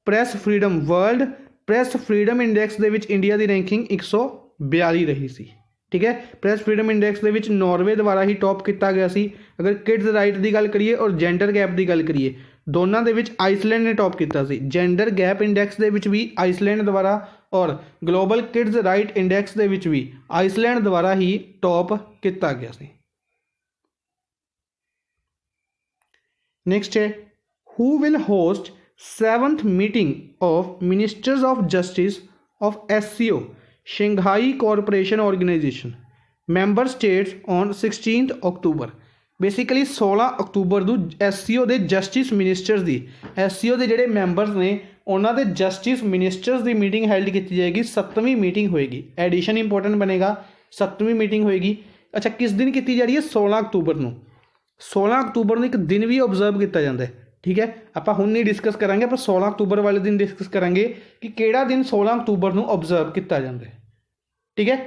Press freedom, world press freedom index दे विच इंडिया की रैंकिंग 142 रही सी। ठीक है। प्रेस फ्रीडम इंडेक्स दे विच नॉर्वे द्वारा ही टॉप किया गया सी। अगर किड्स राइट की गल करिए और जेंडर गैप की गल करिए, दोनों दे विच आइसलैंड ने टॉप किया सी। जेंडर गैप इंडेक्स दे विच भी आइसलैंड द्वारा और ग्लोबल किड्स राइट इंडेक्स दे विच भी आइसलैंड द्वारा ही टॉप किया गया सी। नेक्स्ट है, who will host 7th meeting of ministers of justice of SCO Shanghai cooperation organisation member states on 16 अक्तूबर। बेसिकली 16 अक्तूबर को SCO के जस्टिस मिनिस्टर्स की, SCO के जोड़े मैंबरस ने उन्होंने जस्टिस मिनिस्टर्स की मीटिंग हैल्ड की जाएगी। 7वीं मीटिंग होएगी। एडिशन इंपोर्टेंट बनेगा, 7वीं मीटिंग होएगी। अच्छा, किस दिन की जा रही है? 16 अक्तूबर को। 16 अक्तूबर को एक दिन भी ऑब्जर्व किया जाता है, ठीक है, ਆਪਾਂ ਹੁਣ नहीं डिस्कस करांगे, ਆਪਾਂ 16 अक्तूबर वाले दिन डिस्कस करांगे कि ਕਿਹੜਾ दिन 16 अक्तूबर ਨੂੰ ऑब्जर्व ਕੀਤਾ ਜਾਂਦਾ है। ठीक है,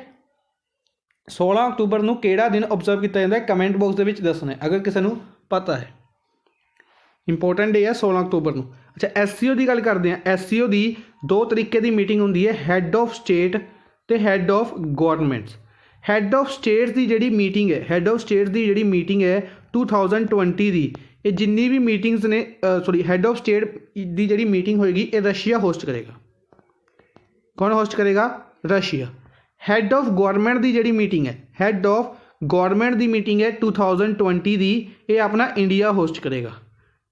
16 अक्तूबर ਨੂੰ ਕਿਹੜਾ दिन ऑब्जर्व ਕੀਤਾ ਜਾਂਦਾ है, कमेंट बॉक्स ਦੇ ਵਿੱਚ ਦੱਸਣਾ अगर ਕਿਸੇ ਨੂੰ पता है। इंपोर्टेंट डे है 16 अक्तूबर ਨੂੰ। अच्छा, SCO की गल करते हैं। SCO की 2 तरीके की मीटिंग होंगी है, हैड ऑफ स्टेट तो had of governments. Had of states की जी मीटिंग है, हैड ऑफ स्टेट्स की जी मीटिंग है 2020 की, ये जिन्नी भी मीटिंग्स ने सॉरी हैड ऑफ स्टेट की जी मीटिंग होएगी ये रशिया होस्ट करेगा। कौन होस्ट करेगा? रशिया। हैड ऑफ गवर्नमेंट की जी मीटिंग है, हैड ऑफ गवर्नमेंट की मीटिंग है 2020 की, ये अपना इंडिया होस्ट करेगा।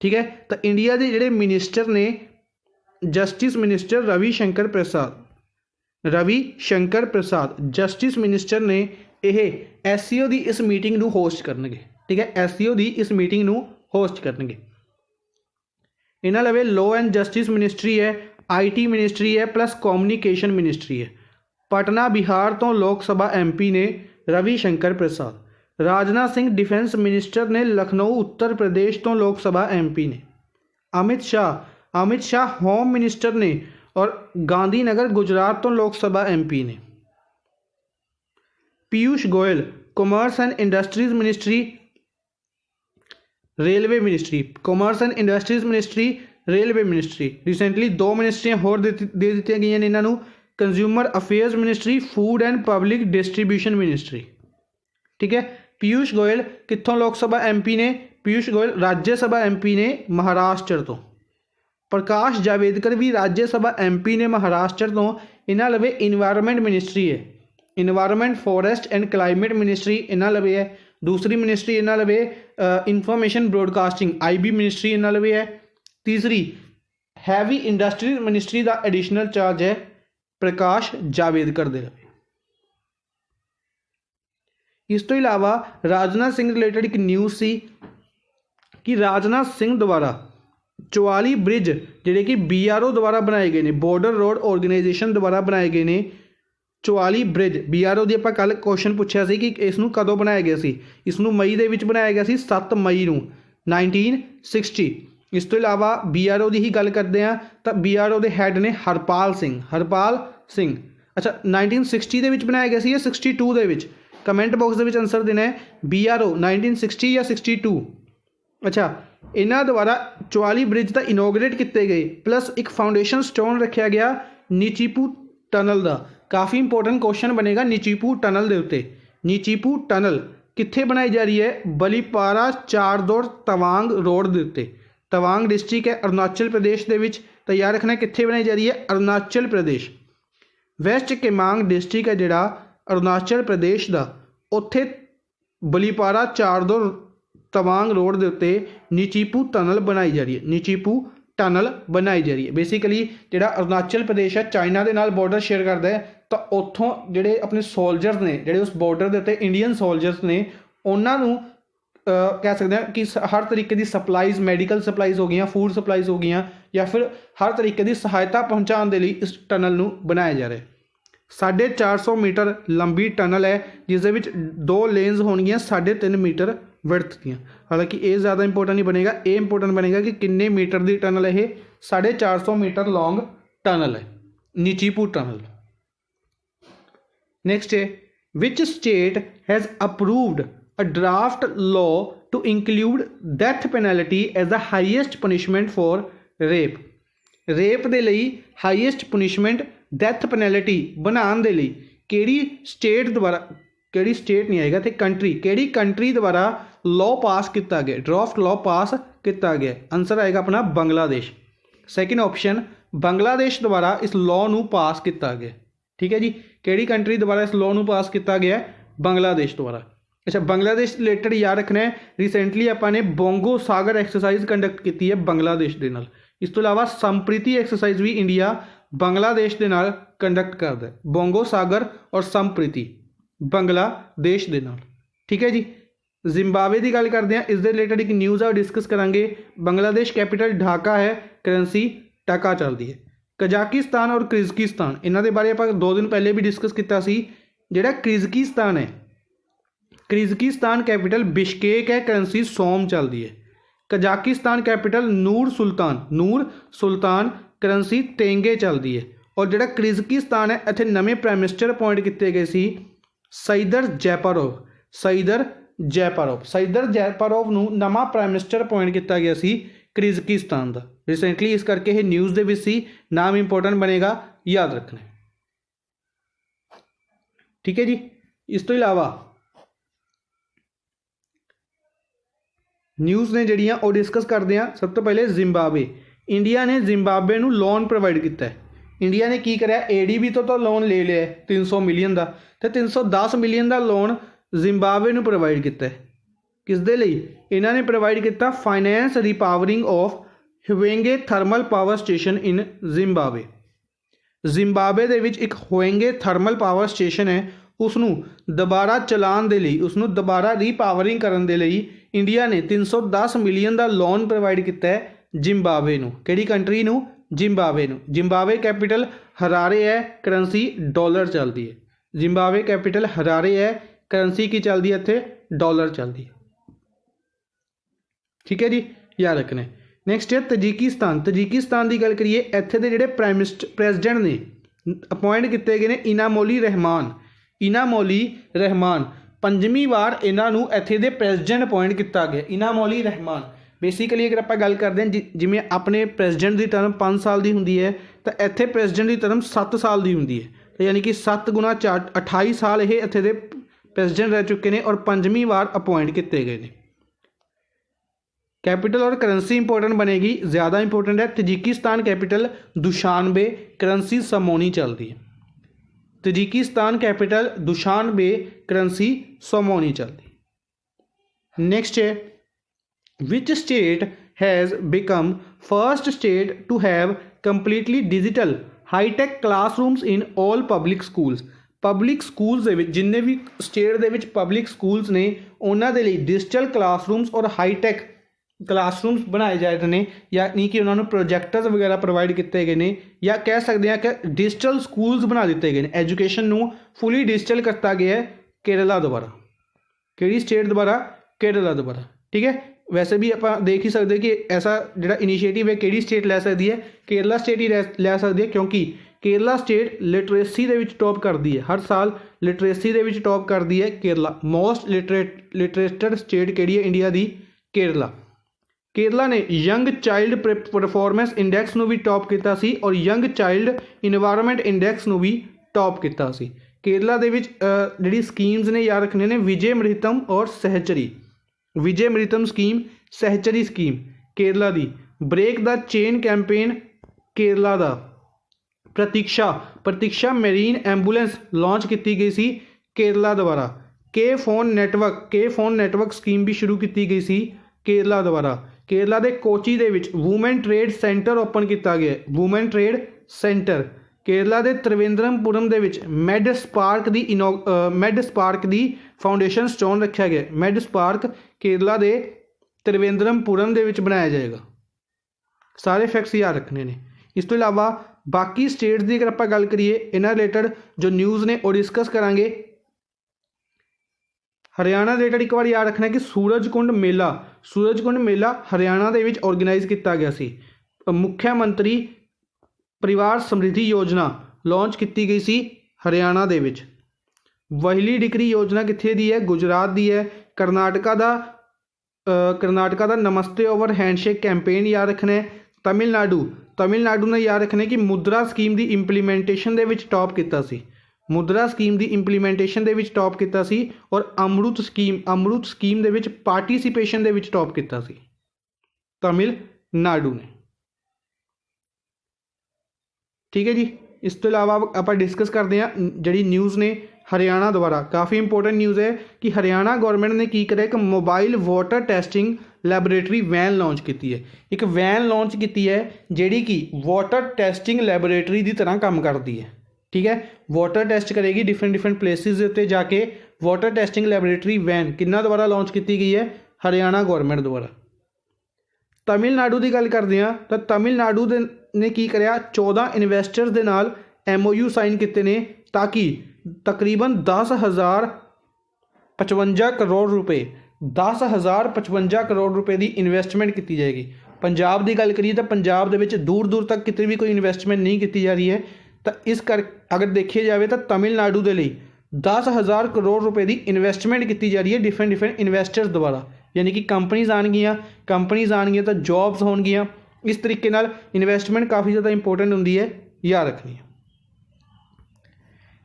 ठीक है, तो इंडिया के जोड़े मिनिस्टर ने justice minister Ravi Shankar Prasad justice minister ने यह SCO की इस मीटिंग को होस्ट करनगे। ठीक है, SCO की इस मीटिंग को होस्ट करनगे। इन्हां लवे लॉ एंड जस्टिस मिनिस्ट्री है, IT मिनिस्ट्री है, प्लस कम्यूनिकेशन मिनिस्ट्री है। पटना बिहार तो लोक सभा MP ने रवि शंकर प्रसाद। राजनाथ सिंह डिफेंस मिनिस्टर ने, लखनऊ उत्तर प्रदेश तो लोक सभा MP ने। अमित शाह होम मिनिस्टर ने और गांधीनगर गुजरात तो लोक सभा MP ने। Piyush Goyal commerce and industries ministry railway ministry, commerce and industries ministry railway ministry. Recently 2 मिनिस्ट्रियां होर दे दित्तियां गईयां ने इन्हां नूं, consumer affairs ministry, food and public distribution ministry. ठीक है, पीयूष गोयल कित्थों लोक सभा MP ने? पीयूष गोयल राज्य सभा MP ने महाराष्ट्र तो। प्रकाश जावेदकर भी राज्य सभा MP ने महाराष्ट्र तो। इन्हां लवे इन्वायरमेंट मिनिस्ट्री है, environment forest and climate ministry इन्हां लवे है। दूसरी मिनिस्ट्री इन्हां लवे इंफॉर्मेशन ब्रॉडकास्टिंग IB मिनिस्ट्री इन्हां लवे है। तीसरी हैवी इंडस्ट्रीज मिनिस्ट्री का एडिशनल चार्ज है प्रकाश जावेदकर दे लवे। इस तो इलावा राजनाथ सिंह रिलेटेड एक न्यूज़ सी कि राजनाथ सिंह द्वारा 44 ब्रिज जिहड़े कि BRO द्वारा बनाए गए हैं, बॉर्डर रोड ऑर्गेनाइजेशन द्वारा बनाए गए हैं 44 ब्रिज। BRO की आपां कल क्वेश्चन पूछा सी कि इसनूं कदों बनाया गया सी, इसनूं मई दे विच बनाया गया सी 7 मई नूं 1960। इस तो इलावा BRO की ही गल करते हैं तो BRO के हैड ने हरपाल सिंह। अच्छा, 1960 दे विच बनाया गया सी या 62 दे विच? कमेंट बॉक्स के आंसर देना है, BRO 1960 या 62। अच्छा, इन्हों द्वारा 44 ब्रिज तो इनोग्रेट किए गए, प्लस एक फाउंडेशन स्टोन रखा गया नीचीपू टनल का। काफ़ी इंपोर्टेंट क्वेश्चन बनेगा नीचीपू टनल के उत्ते। नीचीपू टनल कित्थे बनाई जा रही है? बलीपारा चारदौड़ तवांग रोड के उत्ते। तवांग डिस्ट्रिक्ट है अरुणाचल प्रदेश के विच, तो याद रखना कित्थे बनाई जा रही है? अरुणाचल प्रदेश। वैस्ट केमांग डिस्ट्रिक्ट है जिहड़ा अरुणाचल प्रदेश का, उत्थे बलीपारा चारदौड़ तवांग रोड के उत्ते नीचीपू टनल बनाई जा रही है, नीचीपू टनल बनाई जा रही है। बेसिकली जिहड़ा अरुणाचल प्रदेश है चाइना के नाल बॉर्डर शेयर करता है, तो उत्थों जिहड़े अपने सोल्जर्स ने जिहड़े उस बॉर्डर के उत्ते इंडियन सोल्जर्स ने उन्होंने कह सकते हैं कि हर तरीके की सप्लाईज, मैडिकल सप्लाईज हो गई, फूड सप्लाईज हो गई, या फिर हर तरीके की सहायता पहुँचाने के लिए इस टनल को बनाया जा रहा है। 450 मीटर लंबी टनल है जिसदे विच 2 लेन्स होणगियां 3.5 मीटर विड्थ दियां। हालांकि ये ज़्यादा इंपोर्टेंट नहीं बनेगा, ये इंपोर्टेंट बनेगा कि किन्ने मीटर की टनल है। 450 मीटर लॉन्ग टनल है नीचीपू टनल। नेक्स्ट है, which state has approved a draft law to include death penalty as the highest punishment for rape. Rape के लिए हाईएस्ट पनिशमेंट डेथ पेनल्टी बनाने के लिए केड़ी स्टेट द्वारा, केड़ी स्टेट नहीं आएगा थे, कंट्री, केड़ी कंट्री द्वारा लॉ पास किया गया, ड्राफ्ट लॉ पास किया गया? आंसर आएगा अपना बांग्लादेश। सेकंड ऑप्शन, बांग्लादेश द्वारा इस लॉ नू पास किया गया। ठीक है जी, केड़ी कंट्री द्वारा इस लॉ नू पास किया गया? बांग्लादेश द्वारा। अच्छा, बांग्लादेश रिलेटेड याद रखना है, रिसेंटली आपने बोंगो सागर एक्सरसाइज कंडक्ट की है बांग्लादेश के नाल। इस तो इलावा संप्रीति एक्सरसाइज भी इंडिया बांग्लादेश के नाल कंडक्ट करता है। बोंगो सागर और संप्रीति बांग्लादेश के नाल। ठीक है जी, जिम्बावे की गल करते हैं, इस रिलेटेड एक न्यूज़ है डिस्कस करांगे। बांग्लादेश कैपिटल ढाका है, करेंसी टका चलती है। कजाकिस्तान और किर्गिस्तान, इन्हों के बारे आप 2 दिन पहले भी डिस्कस किया सी। जिहड़ा किर्गिस्तान है, किर्गिस्तान कैपिटल बिश्केक है, करेंसी सोम चलती है। कजाकिस्तान कैपिटल नूर सुल्तान करंसी तेंगे चलती है। और जिहड़ा किर्गिस्तान है इत्थे नवे प्राइम मिनिस्टर अपॉइंट किए गए सी सईदर जैपारोव नूं नवा प्राइम मिनिस्टर अपॉइंट किया गया सी किर्गिस्तान का रिसेंटली, इस करके ये न्यूज़ दे विच सी, नाम इंपोर्टेंट बनेगा, याद रखना। ठीक है जी। इस तो इलावा न्यूज़ ने जिहड़ियां वो डिस्कस करते हैं। सब तो पहले जिम्बाब्वे, इंडिया ने जिम्बाब्वे नूं लोन प्रोवाइड किया है। इंडिया ने की कराया, ADB तो लोन ले लिया 300 मिलियन का, तो 310 मिलियन का लोन जिम्बाब्वे नूं प्रोवाइड किया है। किस दे लई? इन्हां ने प्रोवाइड किया finance repowering of Hwange thermal power station in Zimbabwe दे विच एक ह्वेंगे थर्मल पावर स्टेशन है, उसनूं दोबारा चलाउण दे लई, उसनूं दोबारा रीपावरिंग करन दे लई इंडिया ने 310 मिलियन का लोन प्रोवाइड किया है जिम्बाब्वे नूं। किहड़ी कंट्री नूं? जिम्बाब्वे नूं। जिम्बाब्वे कैपिटल हरारे है, करंसी डॉलर चलती है। जिम्बाब्वे कैपिटल हरारे है, करंसी की चलती है इत्थे? डॉलर चलती है। ठीक है जी, याद रखना। नैक्सट है तजिकिस्तान की गल करिए, इत्थे दे जिहड़े प्राइम मिनिस्टर प्रेजिडेंट ने अपॉइंट किए गए ने इनामोली रहमान। पंजवीं बार इन्हां नूं इत्थे दे प्रेजिडेंट अपॉइंट किया गया, इनामोली रहमान। बेसिकली अगर आप गल करते हैं जिमें अपने प्रेजिडेंट की टर्म 5 साल की होंगी है, तो इत्थे प्रेजिडेंट की टर्म 7 साल की होंगी है, तो यानी कि 7 गुणा 4 28 साल ये इत्थे दे प्रेजिडेंट रह चुके हैं और पंजवीं बार अपॉइंट किए गए हैं। कैपिटल और करंसी इंपोर्टेंट बनेगी, ज़्यादा इंपोर्टेंट है। Tajikistan capital Dushanbe, currency Somoni चलती है। Tajikistan capital Dushanbe, currency Somoni चलती है। नेक्स्ट है, which state has become first state to have completely digital high tech classrooms in all public schools. Public schools दे विच जिन्ने भी स्टेट दे विच पब्लिक स्कूल्स ने उन्हां दे लई डिजिटल क्लासरूम्स और हाईटैक क्लासरूम्स बनाए जाए हैं, यानी कि उन्होंने प्रोजैक्टर्स वगैरह प्रोवाइड किए गए हैं, या कह सकते हैं कि डिजिटल स्कूल्स बना दिते गए हैं। एजुकेशन नूं फुली डिजिटल किया गया है केरला द्वारा। किहड़ी स्टेट द्वारा? केरला द्वारा। ठीक है, वैसे भी आप देख ही सकते कि ऐसा जो इनिशिएटिव है किहड़ी स्टेट लै सकती है? केरला स्टेट ही लै सकती है, क्योंकि केरला स्टेट लिटरेसी दे विच टॉप करती है, हर साल लिटरेसी दे विच टॉप करती है केरला। मोस्ट लिटरेटेड स्टेट किहड़ी है इंडिया की? केरला। केरला ने यंग चाइल्ड परफॉर्मेंस इंडैक्स नूं भी टॉप किया सी और यंग चाइल्ड इन्वायरमेंट इंडैक्स नूं भी टॉप किया सी। केरला दे विच जिहड़ी स्कीम्स ने याद रखने ने विजय मृतम और Sahachari. Vijayamritham scheme, Sahachari scheme Kerala दी। Break the chain campaign Kerala दा। प्रतीक्षा मेरीन एंबूलेंस लॉन्च की गई सी केरला द्वारा। के फोन नेटवर्क स्कीम भी शुरू की गई सी केरला द्वारा। केरला के कोची दे विच वूमेन ट्रेड सेंटर ओपन किया गया। Women trade centre. केरला के त्रिवेंद्रमपुरम दे विच मैड स्पार्क दी फाउंडेशन स्टोन रखा गया। मैड स्पार्क केरला के त्रिवेंद्रमपुरम दे विच बनाया जाएगा। सारे फैक्ट्स याद रखने ने। इस तो इलावा बाकी स्टेट्स की अगर आप गल करिए, इन्हां रिलेटेड जो न्यूज़ ने वो डिस्कस करांगे। हरियाणा रिलेटेड एक बार याद रखना है कि सूरजकुंड मेला हरियाणा के विच ऑर्गेनाइज किया गया सी। मुख्यमंत्री परिवार समृद्धि योजना लॉन्च की गई सी हरियाणा दे विच। वहीली डिक्री योजना कित्थे दी है? गुजरात दी है। कर्नाटका दा नमस्ते ओवर हैंडशेक कैंपेन याद रखना है। तमिलनाडु ने याद रखना है कि मुद्रा स्कीम की इंप्लीमेंटेशन दे विच टॉप किया सी। मुद्रा स्कीम की इंप्लीमेंटेशन दे विच टॉप किया सी और अमृत स्कीम दे विच पार्टिसिपेशन दे विच टॉप किया सी तमिलनाडु ने। ठीक है जी। इस तो इलावा आप डिस्कस करते हैं जी न्यूज़ ने हरियाणा द्वारा। काफ़ी इंपोर्टेंट न्यूज़ है कि हरियाणा गवर्नमेंट ने की करा एक mobile water testing laboratory van launch की है। एक वैन लॉन्च की है जिहड़ी कि वाटर टेस्टिंग लैबोरेटरी की तरह काम करती है। ठीक है, वाटर टेस्ट करेगी डिफरेंट प्लेसिस उत्ते जाके। वाटर टेस्टिंग लैबोरेटरी वैन किन्ना द्वारा लॉन्च की गई है? हरियाणा गवर्नमेंट द्वारा। तमिलनाडु की गल करते हैं तो तमिलनाडु ने की कराया 14 इन्वेस्टर्स के नाल MOU साइन किए ने ताकि तकरीबन 10,055 करोड़ रुपए 10,055 करोड़ रुपए की इन्वेस्टमेंट की जाएगी। पंजाब की गल करिए तो पंजाब दे विच दूर दूर तक कितने भी कोई इन्वेस्टमेंट नहीं की जा रही है। तो इस कर अगर देखिए जाए तो तमिलनाडु के लिए 10,000 करोड़ रुपए की इन्वेस्टमेंट की जा रही है डिफरेंट डिफरेंट इन्वेस्टर्स द्वारा, यानी कि कंपनीज आनगियाँ तो जॉब्स होणगियाँ। इस तरीके नाल इन्वेस्टमेंट काफ़ी ज़्यादा इंपोर्टेंट होंदी है, याद रखनी है।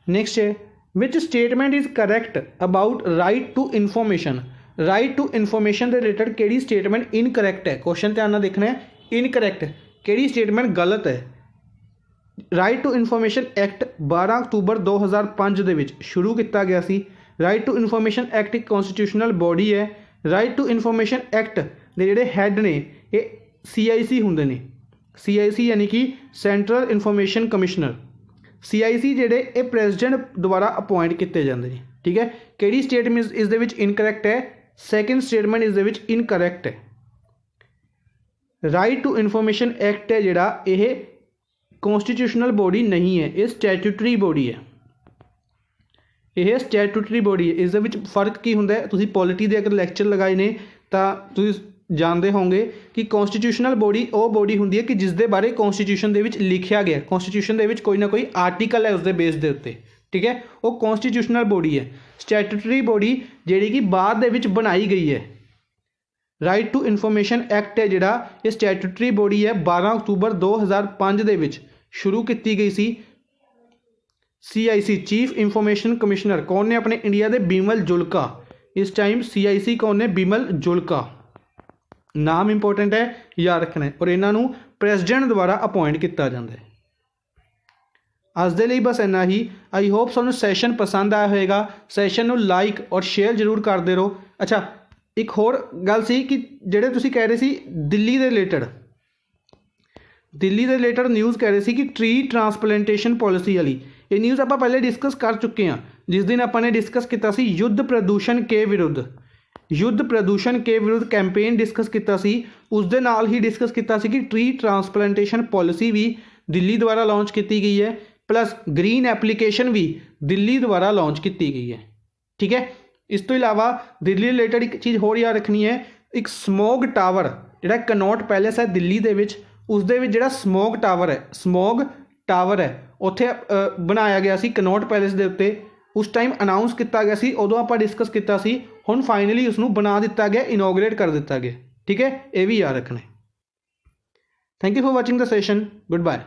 नेक्स्ट है which statement is correct about right to information. Right to information के रिलेटेड केड़ी स्टेटमेंट इनकरैक्ट है, क्वेश्चन ध्यान नाल देखना है। इनकरैक्ट केड़ी स्टेटमेंट गलत है। राइट टू इन्फॉर्मेशन एक्ट 12 अक्तूबर 2005 ਦੇ ਵਿੱਚ शुरू किया गया सी। राइट टू इन्फॉर्मेशन एक्ट एक कॉन्स्टिट्यूशनल बॉडी है। राइट टू इन्फॉर्मेशन एक्ट के जोड़े हैड ने ये CIC होंगे ने। CIC यानी कि सेंट्रल इन्फॉर्मेशन कमिश्नर। CIC जोड़े ये प्रेजिडेंट द्वारा अपॉइंट किए जाते हैं। ठीक है, किहड़ी स्टेटमेंट इस दे विच इनकरैक्ट है, सैकेंड स्टेटमेंट इस दे विच इनकरैक्ट है। राइट टू इन्फॉर्मेशन एक्ट है जिहड़ा ये कॉन्स्टिट्यूशनल बॉडी नहीं है, ये स्टैट्यूटरी बॉडी है। यह स्टैट्यूटरी बॉडी है। इस दे विच फर्क की हुंदा है, तुसीं पॉलिटी दे अगर लैक्चर लगाए ने तां तुसीं जानते होंगे कि कॉन्स्टिट्यूशनल बॉडी वो बॉडी हुंदी है कि जिस दे बारे कॉन्स्टिट्यूशन दे विच लिखिया गया, कॉन्स्टिट्यूशन दे विच कोई ना कोई आर्टिकल है उसके बेस के उत्ते। ठीक है, वो कॉन्स्टिट्यूशनल बॉडी है। स्टैट्यूटरी बॉडी जिहड़ी कि बाद दे विच बनाई गई है। राइट टू इन्फॉर्मेशन एक्ट है जिहड़ा ये स्टैट्यूटरी बॉडी है, 12 अक्तूबर 2005 दे विच शुरू की गई सी। CIC चीफ इंफॉर्मेशन कमिश्नर कौन ने अपने इंडिया के? बिमल जुल्का। इस टाइम CIC कौन ने? बिमल जुल्का। नाम इंपोर्टेंट है, याद रखना है। और इन्हों प्रेजिडेंट द्वारा अपॉइंट किया जाता है। अज दे लई बस इन्ना ही। आई होप तुहानूं सैशन पसंद आया होगा। सैशन नूं लाइक और शेयर जरूर करते रहो। अच्छा, एक होर गल सी कि जिहड़े तुसीं कह रहे सी दिल्ली के रिलेटेड न्यूज़ कह रहे थे कि ट्री ट्रांसप्लांटेशन पॉलिसी वाली ये न्यूज़ आप पहले डिस्कस कर चुके हैं। जिस दिन आपने डिस्कस किया सी युद्ध प्रदूषण के विरुद्ध कैंपेन डिस्कस किया सी, उस दे नाल ही डिस्कस किया सी कि ट्री ट्रांसप्लांटेशन पॉलिसी भी दिल्ली द्वारा लॉन्च की गई है, प्लस ग्रीन एप्लीकेशन भी दिल्ली द्वारा लॉन्च की गई है। ठीक है, इस तो इलावा दिल्ली रिलेटेड एक चीज़ होर याद रखनी है। एक स्मोग टावर जिहड़ा कनॉट पैलेस है दिल्ली दे विच, उस दे विच जिहड़ा स्मोग टावर है उत्थे बनाया गया सी कनॉट पैलेस के उत्ते। उस टाइम अनाउंस किया गया सी, उदों आपां डिस्कस किया सी, हुण फाइनली उसनूं बना दिता गया, इनोग्रेट कर दिता गया। ठीक है, ये भी याद रखना है। Thank you for watching the session. Good bye.